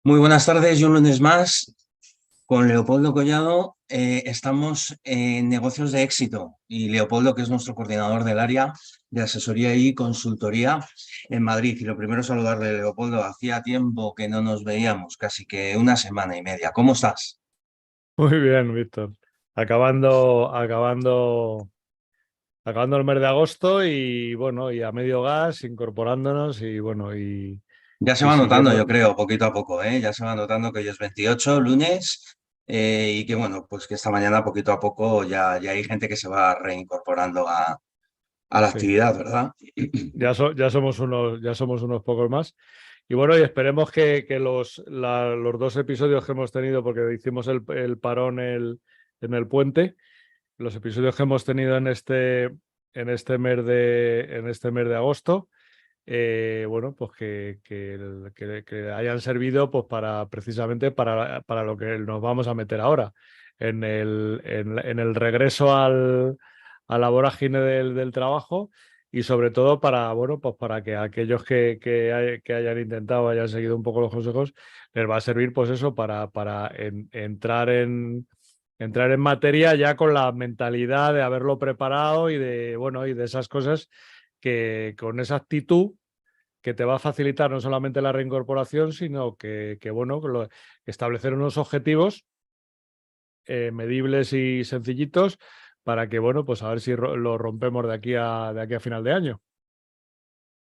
Muy buenas tardes y un lunes más con Leopoldo Collado. Estamos en negocios de éxito y Leopoldo, que es nuestro coordinador del área de asesoría y consultoría en Madrid. Y lo primero es saludarle, Leopoldo. Hacía tiempo que no nos veíamos, casi que una semana y media. ¿Cómo estás? Muy bien, Víctor. Acabando el mes de agosto y bueno, y a medio gas, incorporándonos y bueno, Ya se y va notando, siguiendo. yo creo, poquito a poco, ¿eh? Ya se va notando que hoy es 28, lunes, y que bueno, pues que esta mañana poquito a poco ya hay gente que se va reincorporando a la Sí, actividad, ¿verdad? ya somos unos pocos más. Y bueno, y esperemos que los dos episodios que hemos tenido, porque hicimos el parón en el puente, los episodios que hemos tenido en este mes de agosto. Bueno, pues que hayan servido pues precisamente para lo que nos vamos a meter ahora, en el regreso a la vorágine del trabajo y sobre todo para, bueno, pues para que aquellos que hayan intentado, hayan seguido un poco los consejos, les va a servir pues eso para entrar en materia ya con la mentalidad de haberlo preparado y de, bueno, y de esas cosas que con esa actitud que te va a facilitar no solamente la reincorporación, sino bueno, establecer unos objetivos medibles y sencillitos para que, bueno, pues a ver si lo rompemos de aquí a final de año.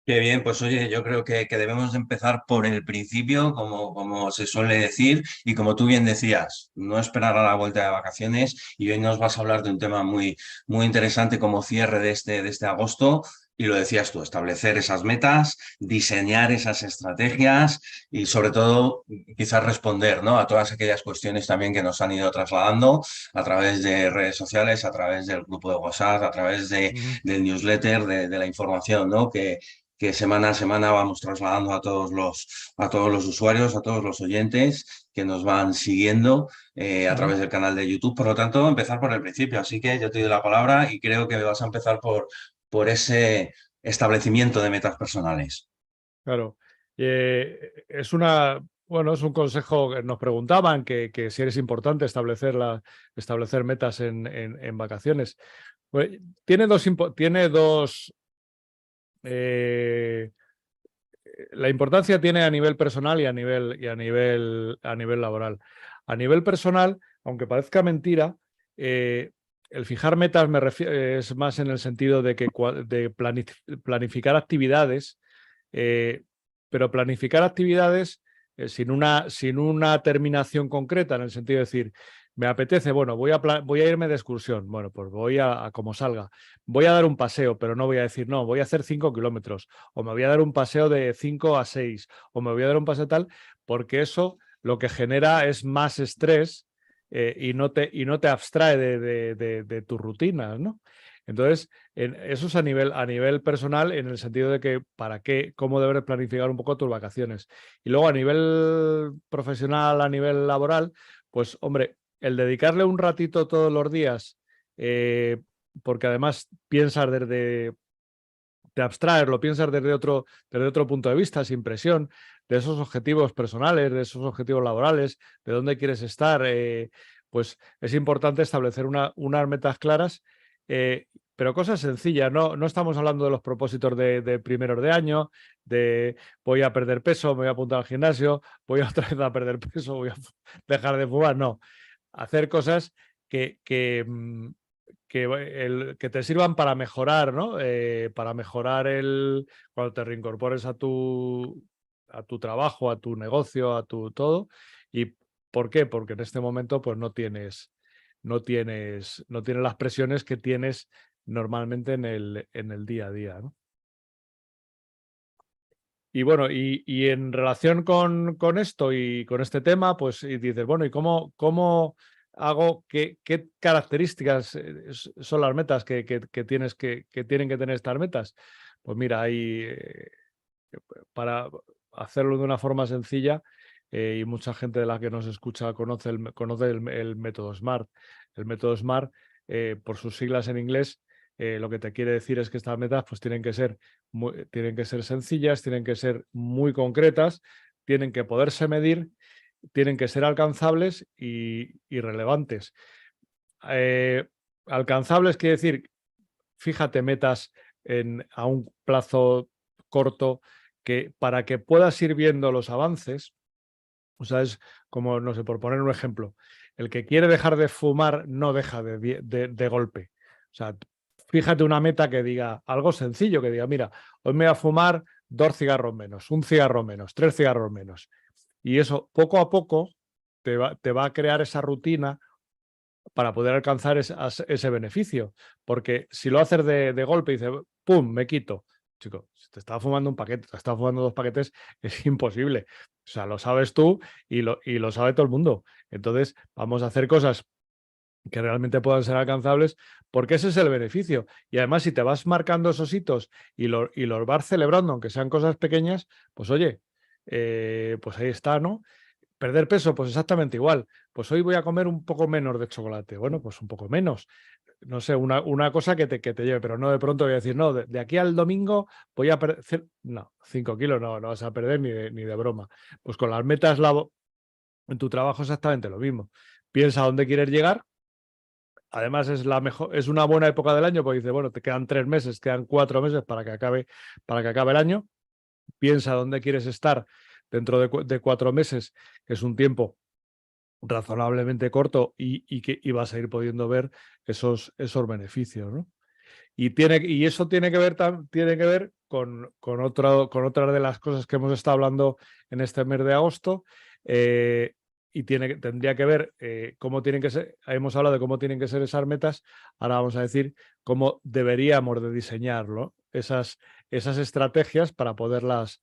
Qué bien, pues oye, yo creo que debemos de empezar por el principio, como se suele decir, y como tú bien decías, no esperar a la vuelta de vacaciones. Y hoy nos vas a hablar de un tema muy interesante como cierre de este agosto. Y lo decías tú, establecer esas metas, diseñar esas estrategias y sobre todo quizás responder, ¿no?, a todas aquellas cuestiones también que nos han ido trasladando a través de redes sociales, a través del grupo de WhatsApp, a través Ujú. del newsletter, de la información, ¿no?, que semana a semana vamos trasladando a todos los usuarios, a todos los oyentes que nos van siguiendo a Ujú. través del canal de YouTube. Por lo tanto, empezar por el principio. Así que yo te doy la palabra y creo que vas a empezar por ese establecimiento de metas personales. Claro. Es bueno, es un consejo que nos preguntaban que si eres importante establecer metas en vacaciones. Pues, tiene dos eh, la importancia tiene a nivel personal a nivel laboral. A nivel personal, aunque parezca mentira, el fijar metas es más en el sentido de planificar actividades, eh, pero planificar actividades sin una terminación concreta, en el sentido de decir, me apetece, bueno, voy a irme de excursión, bueno, pues voy a como salga, voy a dar un paseo, pero no voy a decir, no, voy a hacer 5 kilómetros o me voy a dar un paseo de 5 a 6 o me voy a dar un paseo tal, porque eso lo que genera es más estrés y no te abstrae de tus rutinas, ¿no? Entonces, eso es a nivel personal, en el sentido de que para qué, cómo debes planificar un poco tus vacaciones. Y luego a nivel profesional, a nivel laboral, pues hombre, el dedicarle un ratito todos los días, eh, porque además piensas te abstraes, lo piensas desde otro punto de vista, sin presión, de esos objetivos personales, de esos objetivos laborales, de dónde quieres estar, pues es importante establecer unas metas claras, pero cosas sencillas, no estamos hablando de los propósitos de primeros de año, de voy a perder peso, me voy a apuntar al gimnasio, voy a otra vez a perder peso, voy a dejar de fumar, no. Hacer cosas que, que, mm, que te sirvan para mejorar, ¿no? Para mejorar cuando te reincorpores a tu trabajo, a tu negocio, a tu todo. ¿Y por qué? Porque en este momento pues no tienes las presiones que tienes normalmente en el día a día, ¿no? Y bueno, y en relación con esto y con este tema, pues y dices, bueno, ¿y cómo hago, qué características son las metas que tienen que tener estas metas? Pues mira, para hacerlo de una forma sencilla, y mucha gente de la que nos escucha conoce el método SMART. El método SMART, por sus siglas en inglés, lo que te quiere decir es que estas metas pues, tienen que ser sencillas, tienen que ser muy concretas, tienen que poderse medir, tienen que ser alcanzables y relevantes. Alcanzables quiere decir, fíjate metas a un plazo corto que para que puedas ir viendo los avances. O sea, es como, no sé, por poner un ejemplo, el que quiere dejar de fumar no deja de golpe. O sea, fíjate una meta que diga algo sencillo, que diga, mira, hoy me voy a fumar 2 cigarros menos, 1 cigarro menos, 3 cigarros menos. Y eso poco a poco te va a crear esa rutina para poder alcanzar ese beneficio. Porque si lo haces de golpe y dices, ¡pum!, me quito. Chico, si te estaba fumando un paquete, te estaba fumando 2 paquetes, es imposible. O sea, lo sabes tú y lo sabe todo el mundo. Entonces, vamos a hacer cosas que realmente puedan ser alcanzables, porque ese es el beneficio. Y además, si te vas marcando esos hitos y los vas celebrando, aunque sean cosas pequeñas, pues oye, pues ahí está, ¿no? Perder peso, pues exactamente igual. Pues hoy voy a comer un poco menos de chocolate. Bueno, pues un poco menos. No sé, una cosa que te lleve, pero no de pronto voy a decir, no, de aquí al domingo voy a perder. No, 5 kilos no vas a perder ni de broma. Pues con las metas en tu trabajo exactamente lo mismo. Piensa a dónde quieres llegar. Además, es una buena época del año, porque dice, bueno, te quedan 3 meses, quedan 4 meses para que acabe el año. Piensa dónde quieres estar dentro de 4 meses, que es un tiempo razonablemente corto y vas a ir pudiendo ver esos beneficios, ¿no? Y eso tiene que ver, con otra de las cosas que hemos estado hablando en este mes de agosto. Y tendría que ver cómo tienen que ser, hemos hablado de cómo tienen que ser esas metas, ahora vamos a decir cómo deberíamos de diseñarlo, esas estrategias para poderlas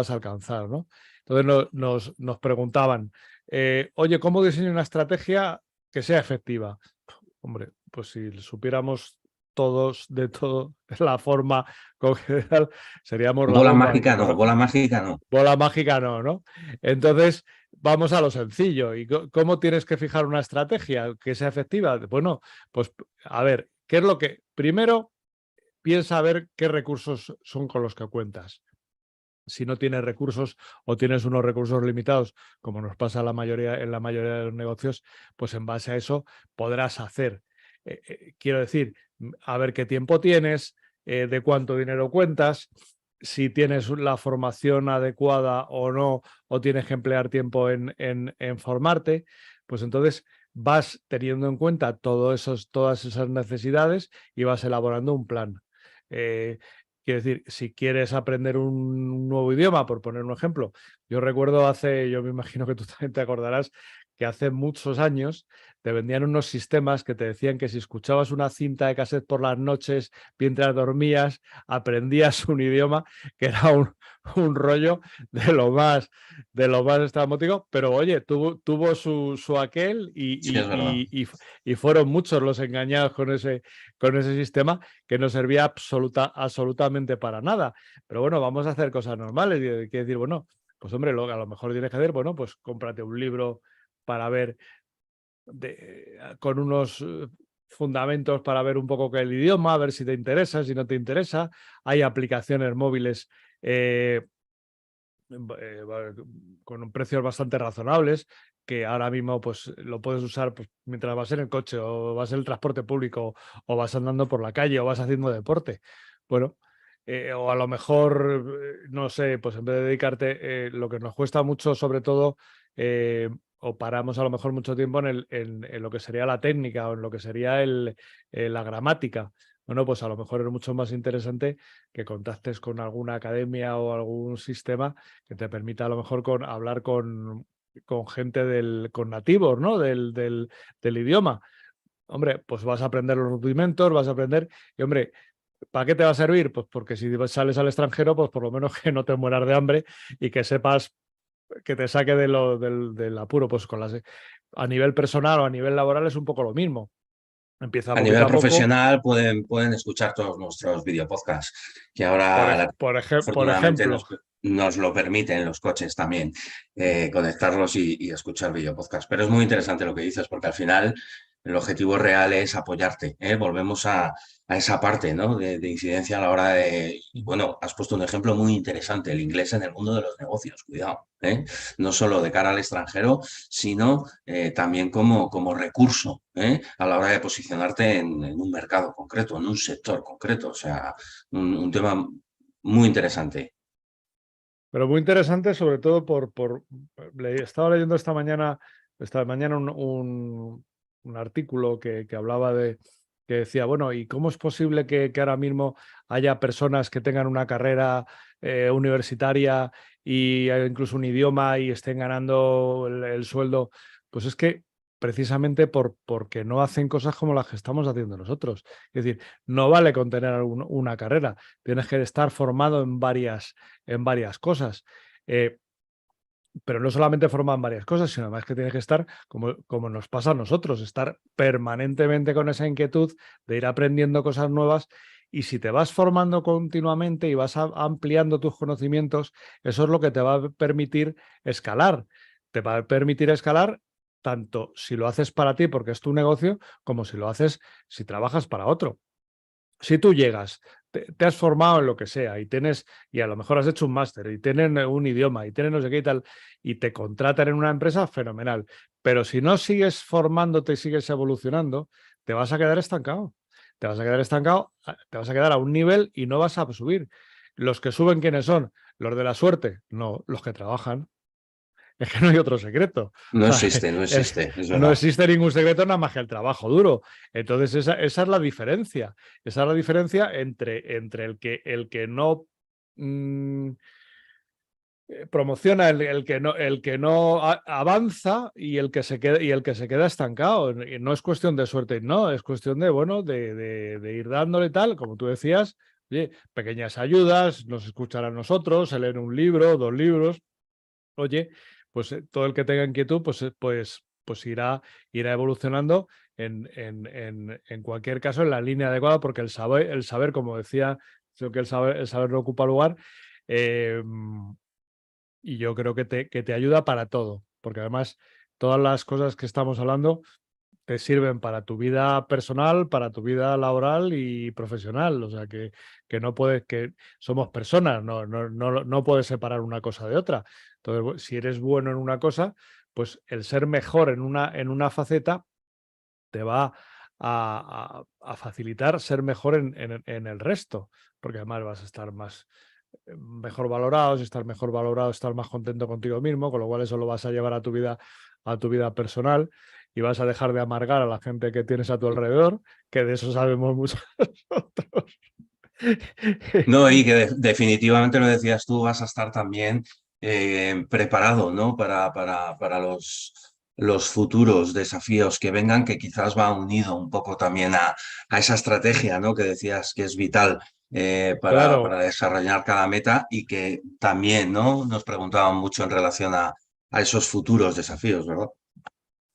alcanzar, ¿no? Entonces nos preguntaban, oye, ¿cómo diseño una estrategia que sea efectiva? Hombre, pues si supiéramos todos de todo la forma con que seríamos la Bola bomba. mágica no, bola mágica no. Bola mágica no, ¿no? Entonces, vamos a lo sencillo. ¿Y cómo tienes que fijar una estrategia que sea efectiva? Bueno, pues a ver, ¿qué es lo que... Primero, piensa a ver qué recursos son con los que cuentas. Si no tienes recursos o tienes unos recursos limitados, como nos pasa en la mayoría de los negocios, pues en base a eso podrás hacer. Quiero decir, a ver qué tiempo tienes, de cuánto dinero cuentas, si tienes la formación adecuada o no, o tienes que emplear tiempo en formarte, pues entonces vas teniendo en cuenta todas esas necesidades y vas elaborando un plan. Quiero decir, si quieres aprender un nuevo idioma, por poner un ejemplo, yo recuerdo yo me imagino que tú también te acordarás, que hace muchos años te vendían unos sistemas que te decían que si escuchabas una cinta de cassette por las noches mientras dormías, aprendías un idioma, que era un rollo de lo más estrambótico, pero oye, tuvo su aquel Sí, es verdad. y fueron muchos los engañados con ese sistema que no servía absolutamente para nada. Pero bueno, vamos a hacer cosas normales. Y quiere decir, bueno, pues hombre, a lo mejor tienes que hacer, bueno, pues cómprate un libro para ver con unos fundamentos para ver un poco el idioma, a ver si te interesa, si no te interesa. Hay aplicaciones móviles con precios bastante razonables, que ahora mismo pues lo puedes usar pues, mientras vas en el coche o vas en el transporte público o vas andando por la calle o vas haciendo deporte. Bueno, o a lo mejor, no sé, pues en vez de dedicarte, lo que nos cuesta mucho, sobre todo, o paramos a lo mejor mucho tiempo en lo que sería la técnica o en lo que sería la gramática. Bueno, pues a lo mejor es mucho más interesante que contactes con alguna academia o algún sistema que te permita a lo mejor hablar con gente con nativos, ¿no? Del idioma. Hombre, pues vas a aprender los rudimentos, vas a aprender, y hombre, ¿para qué te va a servir? Pues porque si sales al extranjero, pues por lo menos que no te mueras de hambre y que sepas que te saque del apuro, pues a nivel personal o a nivel laboral es un poco lo mismo. Empieza A poquito nivel a poco. profesional pueden escuchar todos nuestros videopodcasts, que Por, ahora por afortunadamente ejemplo, nos lo permiten los coches también, conectarlos y escuchar videopodcasts. Pero es muy interesante lo que dices, porque al final El objetivo real es apoyarte, ¿eh? Volvemos a esa parte, ¿no? De incidencia a la hora de... Y bueno, has puesto un ejemplo muy interesante, el inglés en el mundo de los negocios, cuidado, ¿eh? No solo de cara al extranjero, sino también como recurso, ¿eh? A la hora de posicionarte en un mercado concreto, en un sector concreto. O sea, un tema muy interesante. Pero muy interesante, sobre todo estaba leyendo esta mañana un artículo que hablaba que decía, bueno, ¿y cómo es posible que ahora mismo haya personas que tengan una carrera universitaria y incluso un idioma y estén ganando el sueldo? Pues es que precisamente porque no hacen cosas como las que estamos haciendo nosotros. Es decir, no vale con tener una carrera, tienes que estar formado en varias cosas. Pero no solamente formado en varias cosas, sino además que tienes que estar, como nos pasa a nosotros, estar permanentemente con esa inquietud de ir aprendiendo cosas nuevas. Y si te vas formando continuamente y vas ampliando tus conocimientos, eso es lo que te va a permitir escalar. Te va a permitir escalar tanto si lo haces para ti porque es tu negocio, como si lo haces si trabajas para otro. Si tú llegas, te has formado en lo que sea y a lo mejor has hecho un máster y tienen un idioma y tienen no sé qué y tal, y te contratan en una empresa, fenomenal. Pero si no sigues formándote y sigues evolucionando, te vas a quedar estancado. Te vas a quedar estancado, te vas a quedar a un nivel y no vas a subir. Los que suben, ¿quiénes son? ¿Los de la suerte? No, los que trabajan. Es que no hay otro secreto. No O sea, existe, no existe, es no verdad. existe ningún secreto nada más que el trabajo duro. Entonces, esa es la diferencia. Esa es la diferencia entre el que no mm, promociona, el que no avanza y el que se queda estancado. Y no es cuestión de suerte, no, es cuestión de, bueno, de ir dándole tal, como tú decías, oye, pequeñas ayudas, nos escuchan a nosotros, se leen un libro, dos libros. Oye, pues todo el que tenga inquietud, pues irá evolucionando en cualquier caso en la línea adecuada, porque el saber, como decía, creo que el saber no ocupa lugar, eh, y yo creo que te ayuda para todo, porque además todas las cosas que estamos hablando te sirven para tu vida personal, para tu vida laboral y profesional. O sea, que no puedes, que somos personas, no puedes separar una cosa de otra. Entonces, si eres bueno en una cosa, pues el ser mejor en una faceta te va a facilitar ser mejor en el resto, porque además vas a estar mejor valorado, si estás mejor valorado, estás más contento contigo mismo, con lo cual eso lo vas a llevar a tu vida personal y vas a dejar de amargar a la gente que tienes a tu alrededor, que de eso sabemos muchos nosotros. No, y que definitivamente lo decías tú, vas a estar también preparado, ¿no? Para los futuros desafíos que vengan, que quizás va unido un poco también a esa estrategia, ¿no? Que decías que es vital para Claro, desarrollar cada meta y que también, ¿no? Nos preguntaban mucho en relación a esos futuros desafíos, ¿verdad?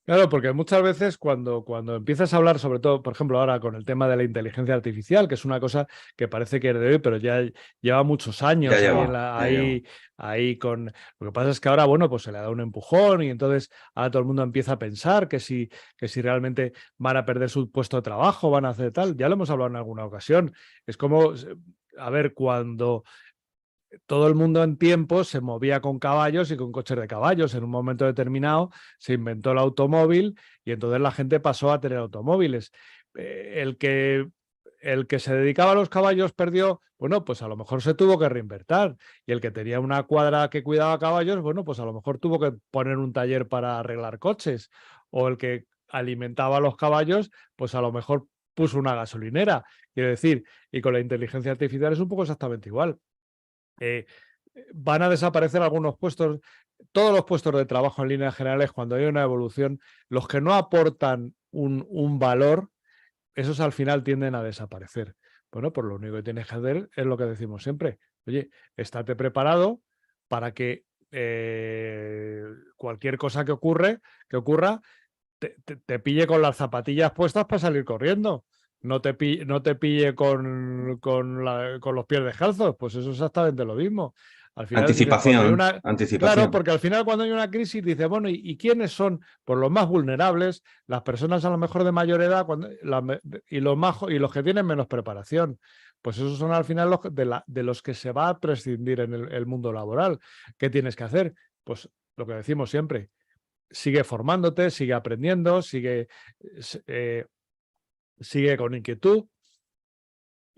claro, porque muchas veces cuando empiezas a hablar, sobre todo, por ejemplo, ahora con el tema de la inteligencia artificial, que es una cosa que parece que es de hoy, pero ya lleva muchos Ya años lleva, ya lleva. ahí con. Lo que pasa es que ahora, bueno, pues se le da un empujón y entonces ahora todo el mundo empieza a pensar que si realmente van a perder su puesto de trabajo, van a hacer tal. Ya lo hemos hablado en alguna ocasión. Es como, a ver, cuando todo el mundo en tiempo se movía con caballos y con coches de caballos. En un momento determinado se inventó el automóvil y entonces la gente pasó a tener automóviles. El que se dedicaba a los caballos perdió, bueno, pues a lo mejor se tuvo que reinvertir. Y el que tenía una cuadra que cuidaba caballos, bueno, pues a lo mejor tuvo que poner un taller para arreglar coches. O el que alimentaba a los caballos, pues a lo mejor puso una gasolinera. Quiero decir, y con la inteligencia artificial es un poco exactamente igual. Eh, Van a desaparecer algunos puestos, todos los puestos de trabajo en líneas generales cuando hay una evolución, los que no aportan un valor, esos al final tienden a desaparecer. Bueno, pues lo único que tienes que hacer es lo que decimos siempre. Oye, estate preparado para que cualquier cosa que ocurra, te pille con las zapatillas puestas para salir corriendo. No te pille con los pies descalzos, pues eso es exactamente lo mismo. Al final dices, cuando hay Anticipación, una... Claro, anticipación. porque al final cuando hay una crisis dices, bueno, y quiénes son por los más vulnerables? Las personas a lo mejor de mayor edad y y los que tienen menos preparación. Pues esos son al final de los que se va a prescindir en el mundo laboral. ¿Qué tienes que hacer? Pues lo que decimos siempre, sigue formándote, sigue aprendiendo, eh, sigue con inquietud.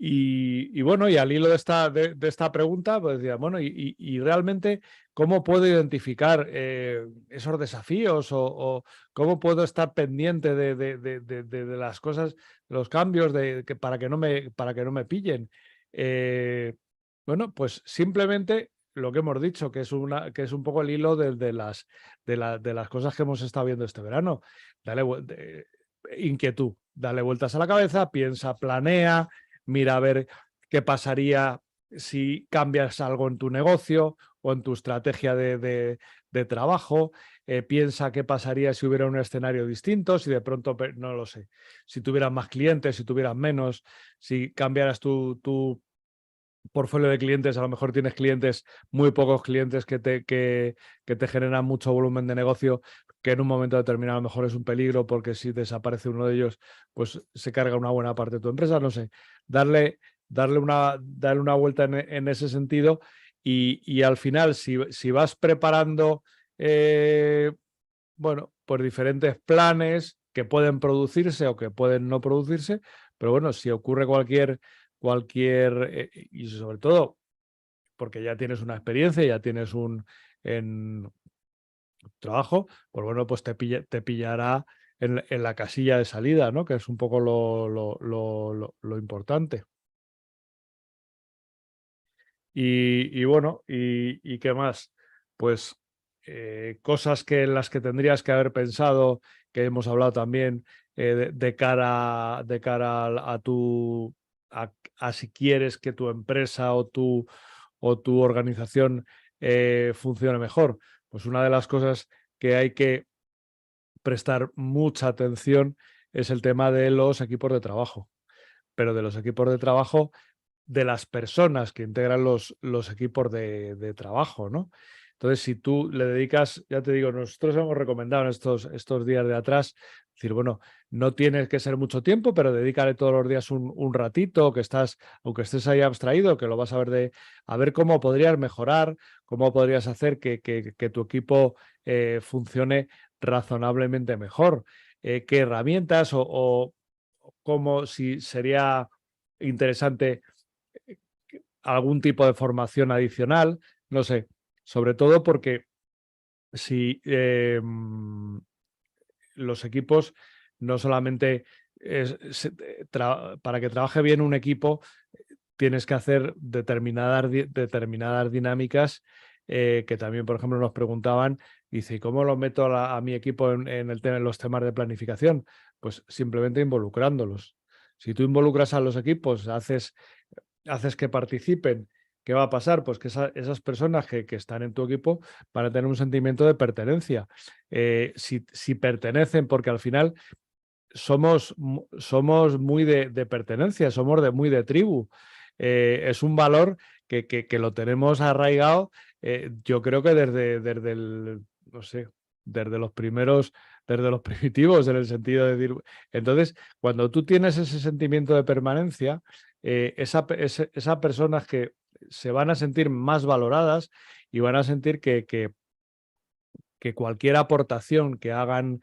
Y bueno, y al hilo de esta pregunta, pues decía, bueno, y realmente, ¿cómo puedo identificar esos desafíos o cómo puedo estar pendiente de las cosas, de los cambios, para que no me pillen? Bueno, pues simplemente lo que hemos dicho, que es un poco el hilo de las cosas que hemos estado viendo este verano. Inquietud, dale vueltas a la cabeza, piensa, planea, mira a ver qué pasaría si cambias algo en tu negocio o en tu estrategia de trabajo. Piensa qué pasaría si hubiera un escenario distinto, si de pronto, no lo sé, si tuvieras más clientes, si tuvieras menos, si cambiaras tu portfolio de clientes, a lo mejor tienes clientes, muy pocos clientes que te generan mucho volumen de negocio, que en un momento determinado a lo mejor es un peligro porque si desaparece uno de ellos, pues se carga una buena parte de tu empresa, no sé. Darle una vuelta en ese sentido y al final, si vas preparando, bueno, pues diferentes planes que pueden producirse o que pueden no producirse, pero bueno, si ocurre y sobre todo porque ya tienes una experiencia, ya tienes un trabajo, pues bueno, pues te pillará en la casilla de salida, ¿no? Que es un poco lo importante. Y bueno, y qué más? Pues cosas en las que tendrías que haber pensado, que hemos hablado también, de cara a si quieres que tu empresa o tu organización funcione mejor. Pues una de las cosas que hay que prestar mucha atención es el tema de los equipos de trabajo, pero de los equipos de trabajo de las personas que integran los equipos de trabajo, ¿no? Entonces, si tú le dedicas, ya te digo, nosotros hemos recomendado en estos días de atrás, decir, bueno, no tienes que ser mucho tiempo, pero dedícale todos los días un ratito, aunque estés ahí abstraído, que lo vas a ver a ver cómo podrías mejorar, cómo podrías hacer que tu equipo funcione razonablemente mejor, qué herramientas o cómo si sería interesante algún tipo de formación adicional, no sé, sobre todo porque si los equipos no solamente para que trabaje bien un equipo tienes que hacer determinadas dinámicas que también, por ejemplo, nos preguntaban, dice, ¿y cómo lo meto a mi equipo en los temas de planificación? Pues simplemente involucrándolos. Si tú involucras a los equipos, haces que participen, ¿qué va a pasar? Pues que esas personas que están en tu equipo van a tener un sentimiento de pertenencia. Si pertenecen, porque al final somos muy de pertenencia, somos muy de tribu. Es un valor que lo tenemos arraigado, yo creo que no sé, desde los primeros, desde los primitivos, en el sentido de decir. Entonces, cuando tú tienes ese sentimiento de permanencia, esas personas que se van a sentir más valoradas y van a sentir que cualquier aportación que hagan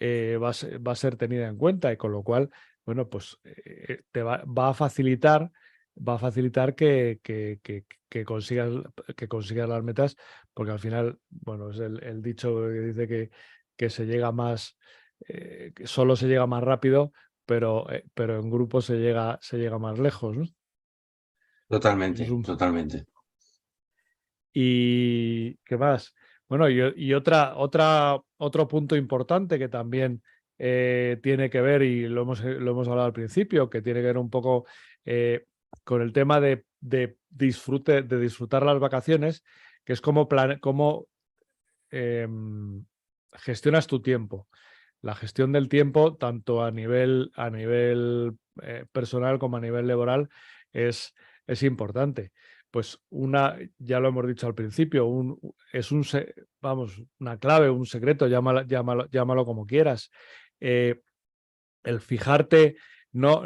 va a ser tenida en cuenta y con lo cual, bueno, pues va a facilitar que consigas las metas, porque al final, bueno, es el dicho que dice que se llega más, que solo se llega más rápido, pero en grupo se llega más lejos, ¿no? Eso es Totalmente, totalmente. ¿Y qué más? Bueno, y otro punto importante que también tiene que ver, y lo hemos hablado al principio, que tiene que ver un poco con el tema de disfrutar las vacaciones, que es cómo gestionas tu tiempo. La gestión del tiempo, tanto a nivel personal como a nivel laboral, es importante. pues ya lo hemos dicho al principio, vamos, una clave, un secreto, llámalo como quieras. El fijarte, no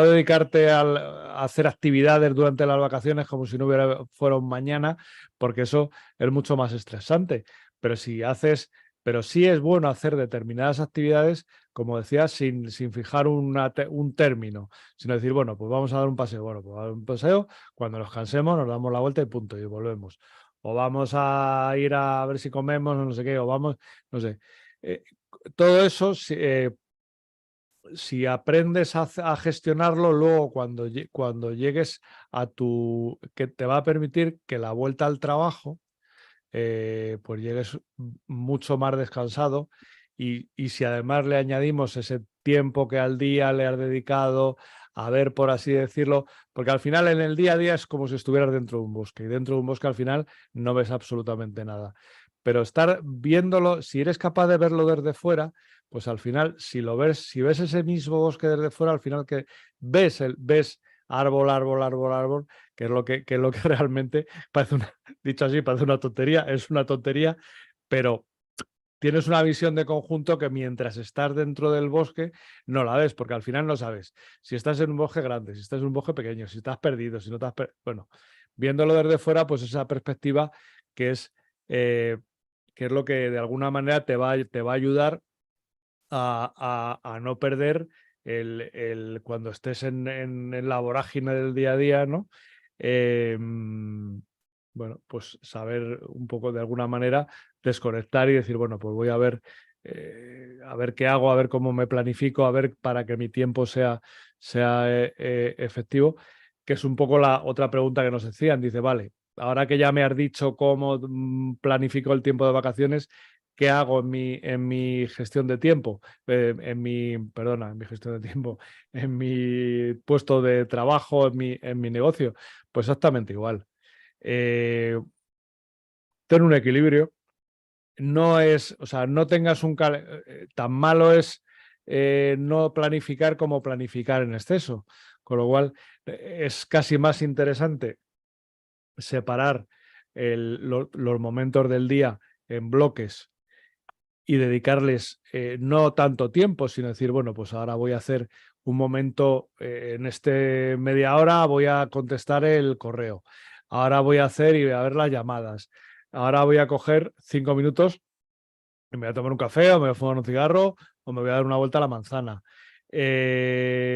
dedicarte a hacer actividades durante las vacaciones como si no fuera un mañana, porque eso es mucho más estresante. Pero sí es bueno hacer determinadas actividades, como decía, sin fijar un término, sino decir, bueno, pues vamos a dar un paseo. Bueno, pues a dar un paseo, cuando nos cansemos nos damos la vuelta y punto, y volvemos. O vamos a ir a ver si comemos, o no sé qué, o vamos, no sé. Todo eso, si aprendes a gestionarlo, luego cuando llegues que te va a permitir que la vuelta al trabajo, pues llegues mucho más descansado, y si además le añadimos ese tiempo que al día le has dedicado a ver, por así decirlo, porque al final en el día a día es como si estuvieras dentro de un bosque, y dentro de un bosque al final no ves absolutamente nada. Pero estar viéndolo, si eres capaz de verlo desde fuera, pues al final, si ves ese mismo bosque desde fuera, al final que ves árbol, árbol, árbol, árbol, que es lo que realmente parece dicho así, parece una tontería, es una tontería, pero tienes una visión de conjunto que mientras estás dentro del bosque no la ves, porque al final no sabes si estás en un bosque grande, si estás en un bosque pequeño, si estás perdido, si no te has bueno, viéndolo desde fuera, pues esa perspectiva que es, eh, que es lo que de alguna manera te va a ayudar a no perder cuando estés en la vorágine del día a día, ¿no? Bueno, pues saber un poco de alguna manera desconectar y decir, bueno, pues voy a ver qué hago, a ver cómo me planifico, a ver para que mi tiempo sea efectivo, que es un poco la otra pregunta que nos hacían. Dice, vale, ahora que ya me has dicho cómo planifico el tiempo de vacaciones, ¿qué hago en mi gestión de tiempo? En mi gestión de tiempo, en mi puesto de trabajo, en mi negocio. Pues exactamente igual. Ten un equilibrio. No es, o sea, no tengas tan malo es no planificar como planificar en exceso. Con lo cual, es casi más interesante separar los momentos del día en bloques y dedicarles no tanto tiempo, sino decir, bueno, pues ahora voy a hacer un momento, en este media hora voy a contestar el correo, ahora voy a hacer y voy a ver las llamadas, ahora voy a coger 5 minutos y me voy a tomar un café o me voy a fumar un cigarro o me voy a dar una vuelta a la manzana.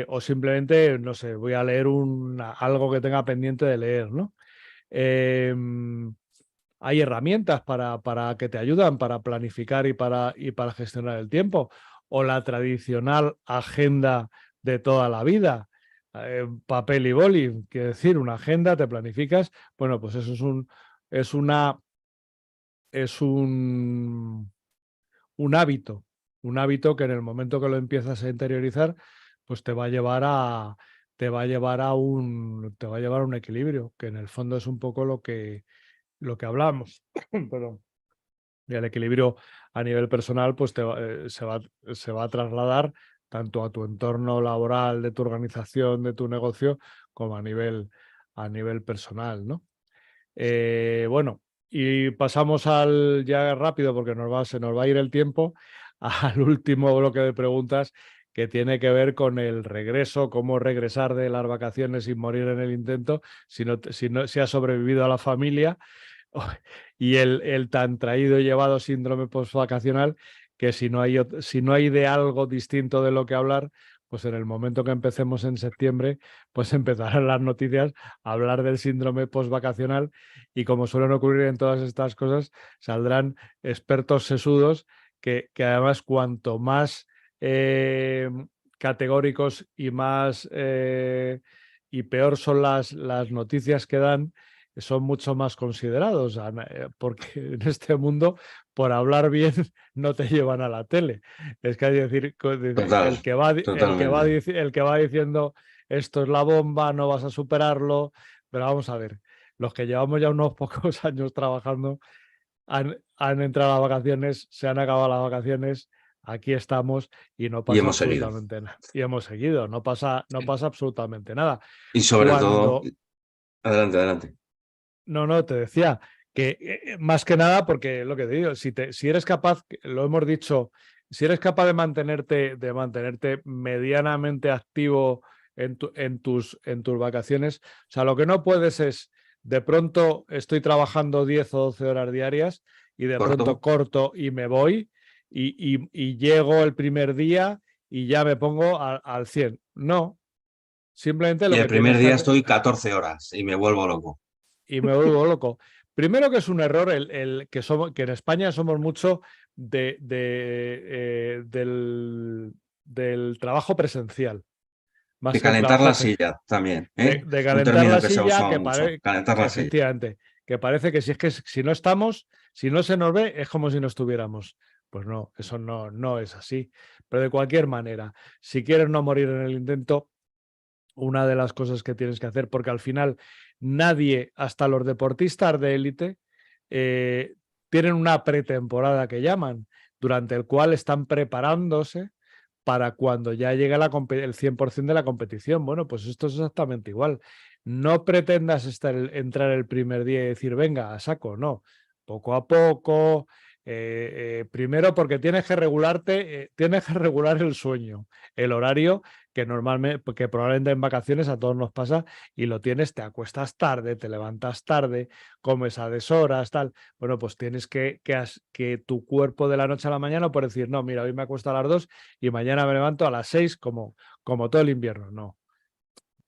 O simplemente, no sé, voy a leer algo que tenga pendiente de leer, ¿no? Hay herramientas para que te ayudan para planificar y para gestionar el tiempo. O la tradicional agenda de toda la vida, papel y boli, quiere decir, una agenda, te planificas. Bueno, pues eso es un hábito que en el momento que lo empiezas a interiorizar, pues te va a llevar a un equilibrio, que en el fondo es un poco lo que hablamos. Perdón. Y el equilibrio a nivel personal, pues se va a trasladar tanto a tu entorno laboral, de tu organización, de tu negocio, como a nivel personal, ¿no? Bueno, y pasamos ya rápido, porque se nos va a ir el tiempo, al último bloque de preguntas, que tiene que ver con el regreso, cómo regresar de las vacaciones sin morir en el intento, si ha sobrevivido a la familia, y el tan traído y llevado síndrome postvacacional, que si no hay de algo distinto de lo que hablar, pues en el momento que empecemos en septiembre, pues empezarán las noticias a hablar del síndrome postvacacional, y como suelen ocurrir en todas estas cosas, saldrán expertos sesudos que además cuanto más categóricos y peor son las noticias que dan, son mucho más considerados, porque en este mundo, por hablar bien, no te llevan a la tele. Es que hay que decir, Total, el que va diciendo esto es la bomba, no vas a superarlo, pero vamos a ver, los que llevamos ya unos pocos años trabajando han entrado a las vacaciones, se han acabado las vacaciones, aquí estamos y no y pasa hemos seguido. absolutamente nada. Y hemos seguido, no pasa absolutamente nada. Y sobre todo, Cuando Adelante, adelante. No, te decía que más que nada, porque lo que te digo, si eres capaz, lo hemos dicho, si eres capaz de mantenerte medianamente activo en tus vacaciones, o sea, lo que no puedes es, de pronto estoy trabajando 10 o 12 horas diarias y de pronto Corto. corto y me voy y llego el primer día y ya me pongo al 100. No, simplemente Y lo el que primer tienes que día hacer estoy 14 horas y me vuelvo loco. y me vuelvo loco. Primero que es un error el que en España somos mucho del trabajo presencial, De más que el calentar trabajo la silla también, ¿eh? de Un calentar término la que se ha silla, usado mucho, calentar la silla. efectivamente, que parece que si no estamos, si no se nos ve, es como si no estuviéramos. Pues no, eso no es así. Pero de cualquier manera, si quieres no morir en el intento, una de las cosas que tienes que hacer, porque al final nadie, hasta los deportistas de élite, eh, tienen una pretemporada que llaman, durante el cual están preparándose para cuando ya llegue el 100% de la competición. Bueno, pues esto es exactamente igual. No pretendas entrar el primer día y decir, venga, a saco, no. Poco a poco. Primero porque tienes que regular el sueño, el horario que normalmente, que probablemente en vacaciones a todos nos pasa y lo tienes, te acuestas tarde, te levantas tarde, comes a deshoras, tal. Bueno, pues tienes que tu cuerpo de la noche a la mañana puede decir, no, mira, hoy me acuesto a las 2 y mañana me levanto a las 6 como todo el invierno. No,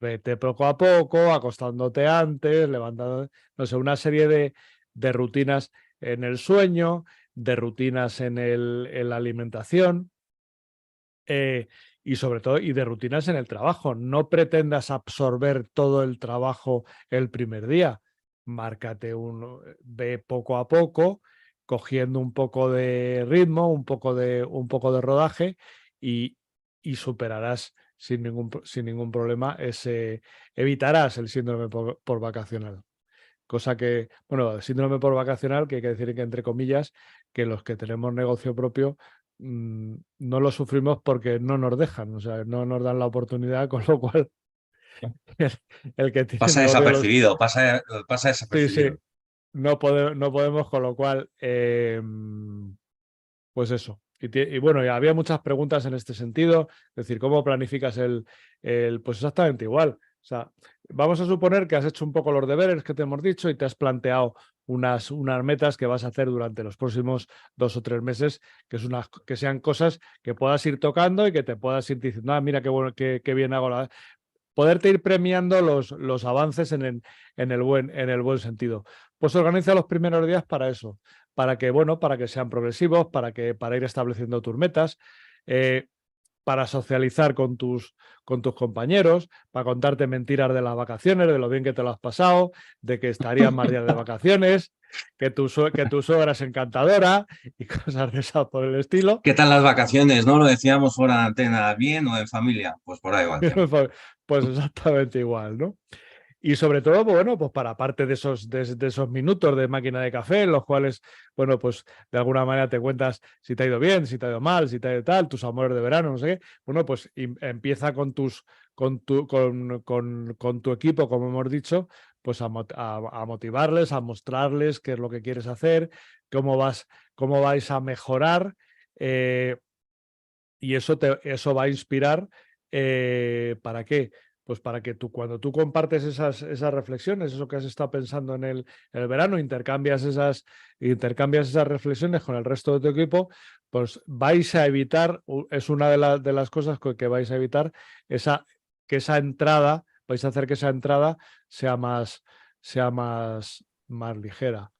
vete poco a poco, acostándote antes, levantando, no sé, una serie de rutinas en el sueño, de rutinas en la alimentación, eh, y sobre todo y de rutinas en el trabajo. No pretendas absorber todo el trabajo el primer día. Márcate ve poco a poco, cogiendo un poco de ritmo, un poco de rodaje y, y superarás sin ningún problema evitarás el síndrome por vacacional. Cosa que, bueno, el síndrome por vacacional, que hay que decir que entre comillas, que los que tenemos negocio propio no lo sufrimos porque no nos dejan, o sea, no nos dan la oportunidad, con lo cual el, el que tiene Pasa negocio, desapercibido, pasa sí, sí, desapercibido. no podemos, con lo cual, pues eso. Y bueno, y había muchas preguntas en este sentido, es decir, ¿cómo planificas pues exactamente igual? O sea, vamos a suponer que has hecho un poco los deberes que te hemos dicho y te has planteado unas metas que vas a hacer durante los próximos 2 o 3 meses, que sean cosas que puedas ir tocando y que te puedas ir diciendo, ah, mira qué bueno, qué bien hago poderte ir premiando los avances en el buen sentido. Pues organiza los primeros días para eso, para que sean progresivos, para ir estableciendo tus metas, eh, para socializar con tus compañeros, para contarte mentiras de las vacaciones, de lo bien que te lo has pasado, de que estarías más días de vacaciones, que tu suegra es encantadora y cosas de esas por el estilo. ¿Qué tal las vacaciones? ¿No lo decíamos fuera de antena? ¿Bien o en familia? Pues por ahí va el tema. Pues exactamente igual, ¿no? Y sobre todo, pues bueno, pues para parte de esos minutos de máquina de café, en los cuales, bueno, pues de alguna manera te cuentas si te ha ido bien, si te ha ido mal, si te ha ido tal, tus amores de verano, no sé qué. Bueno, pues empieza con tu equipo, como hemos dicho, pues a motivarles, a mostrarles qué es lo que quieres hacer, cómo vais a mejorar, eh, y eso va a inspirar. ¿Para qué? Pues para que cuando tú compartes esas reflexiones, eso que has estado pensando en el verano, intercambias esas reflexiones con el resto de tu equipo, pues vais a evitar, es una de las cosas que vais a evitar, que esa entrada, vais a hacer que esa entrada sea más ligera.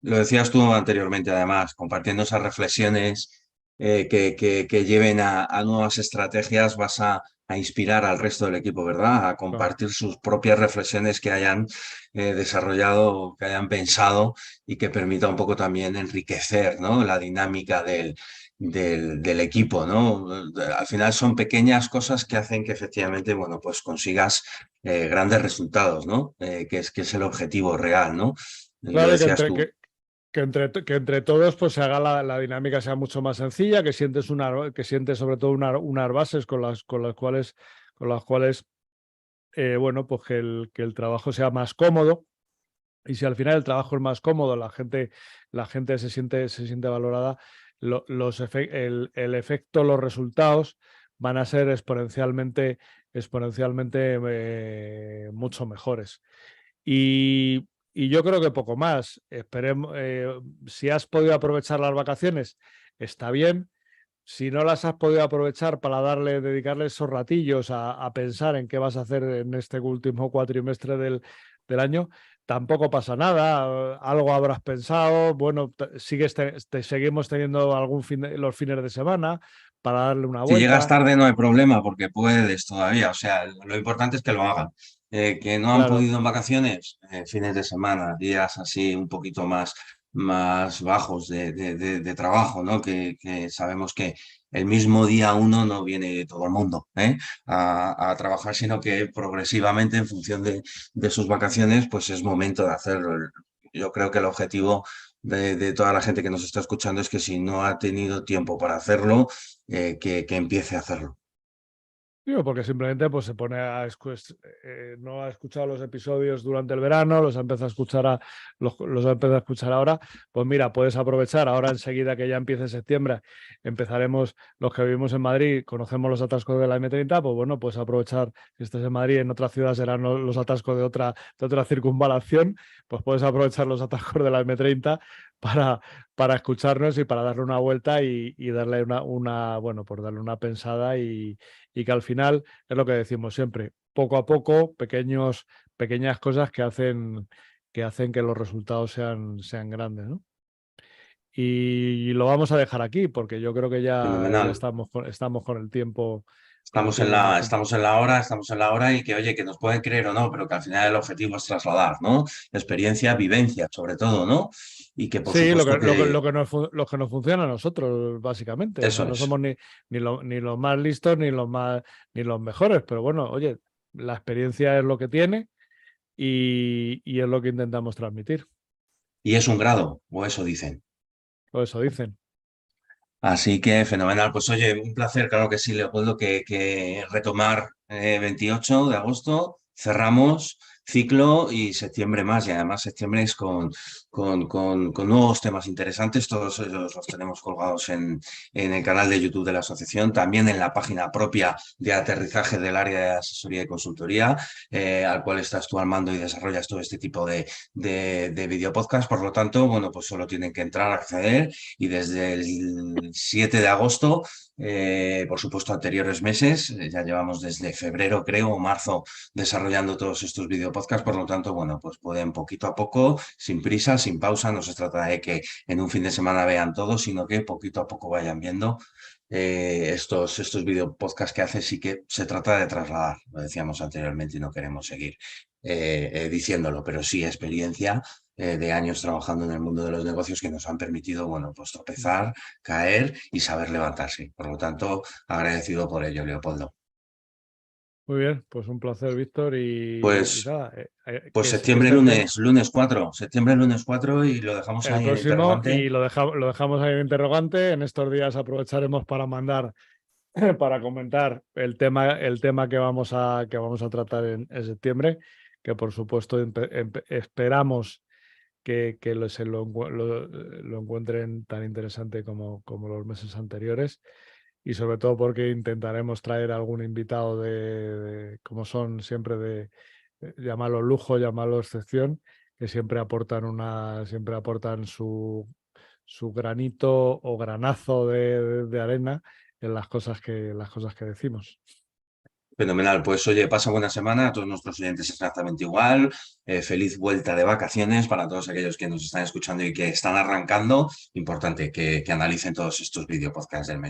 Lo decías tú anteriormente, además, compartiendo esas reflexiones que lleven a nuevas estrategias, vas a inspirar al resto del equipo, ¿verdad? A Claro. compartir sus propias reflexiones que hayan desarrollado, que hayan pensado y que permita un poco también enriquecer, ¿no? La dinámica del equipo, ¿no? Al final son pequeñas cosas que hacen que efectivamente, bueno, pues consigas grandes resultados, ¿no? Que es el objetivo real, ¿no? Lo Claro, que decías entre, tú. que, que entre todos pues se haga la dinámica sea mucho más sencilla, que sientes sobre todo unas bases con las cuales bueno, pues que el trabajo sea más cómodo. Y si al final el trabajo es más cómodo, la gente se siente valorada, el efecto, los resultados van a ser exponencialmente mucho mejores. Y yo creo que poco más. Esperemos, si has podido aprovechar las vacaciones, está bien. Si no las has podido aprovechar para dedicarle esos ratillos a pensar en qué vas a hacer en este último cuatrimestre del año, tampoco pasa nada. Algo habrás pensado. Bueno, seguimos teniendo los fines de semana para darle una Si llegas vuelta. tarde no hay problema porque puedes todavía, o sea, lo importante es que lo hagan. Que no han Claro. podido en vacaciones, fines de semana, días así un poquito más bajos de trabajo, ¿no? Que sabemos que el mismo día uno no viene todo el mundo, a trabajar, sino que progresivamente en función de sus vacaciones, pues es momento de hacerlo. Yo creo que el objetivo de toda la gente que nos está escuchando es que si no ha tenido tiempo para hacerlo, que empiece a hacerlo. Digo, porque simplemente pues, se pone no ha escuchado los episodios durante el verano, los ha empezado a escuchar ahora. Pues mira, puedes aprovechar ahora enseguida que ya empiece septiembre, empezaremos los que vivimos en Madrid, conocemos los atascos de la M30, pues bueno, pues aprovechar, si estás en Madrid, en otra ciudad serán los atascos de otra circunvalación, pues puedes aprovechar los atascos de la M30 para escucharnos y para darle una vuelta y darle bueno, pues darle una pensada y que al final es lo que decimos siempre, poco a poco, pequeñas cosas que hacen que los resultados sean grandes, ¿no? Y lo vamos a dejar aquí porque yo creo que ya Fenomenal. estamos con el Estamos tiempo más que... estamos en la hora y que, oye, que nos pueden creer o no, pero que al final el objetivo es trasladar, ¿no? Experiencia, vivencia, sobre todo, ¿no? Y que por Sí, supuesto que lo que nos funciona a nosotros, básicamente. O sea, eso no es. somos ni los más listos ni los mejores, pero bueno, oye, la experiencia es lo que tiene y es lo que intentamos transmitir. Y es un grado, o eso dicen. O eso dicen. Así que fenomenal. Pues oye, un placer, claro que sí, Leopoldo, que retomar 28 de agosto, cerramos ciclo y septiembre más. Y además septiembre es con nuevos temas interesantes. Todos ellos los tenemos colgados en el canal de YouTube de la asociación, también en la página propia de aterrizaje del área de asesoría y consultoría, al cual estás tú al mando y desarrollas todo este tipo de video podcast. Por lo tanto, bueno, pues solo tienen que entrar, acceder y desde el 7 de agosto, por supuesto, anteriores meses, ya llevamos desde febrero, creo, o marzo, desarrollando todos estos videopodcasts, por lo tanto, bueno, pues pueden poquito a poco, sin prisa, sin pausa, no se trata de que en un fin de semana vean todo, sino que poquito a poco vayan viendo estos videopodcasts que hace, sí que se trata de trasladar, lo decíamos anteriormente y no queremos seguir diciéndolo, pero sí experiencia de años trabajando en el mundo de los negocios que nos han permitido, bueno, pues tropezar, caer y saber levantarse. Por lo tanto, agradecido por ello, Leopoldo. Muy bien, pues un placer, Víctor, y Pues, nada, pues que septiembre, este tema, lunes 4, septiembre, lunes 4 y lo dejamos el ahí en próximo, interrogante. y lo dejamos ahí en interrogante. En estos días aprovecharemos para para comentar el tema que vamos a tratar en septiembre, que por supuesto esperamos lo encuentren tan interesante como los meses anteriores y sobre todo porque intentaremos traer algún invitado como son siempre llamarlo lujo, llamarlo excepción, que siempre aportan su granito o granazo de arena en las cosas que decimos. Fenomenal, pues oye, pasa buena semana, a todos nuestros oyentes exactamente igual, feliz vuelta de vacaciones para todos aquellos que nos están escuchando y que están arrancando, importante que analicen todos estos vídeos podcasts del mes.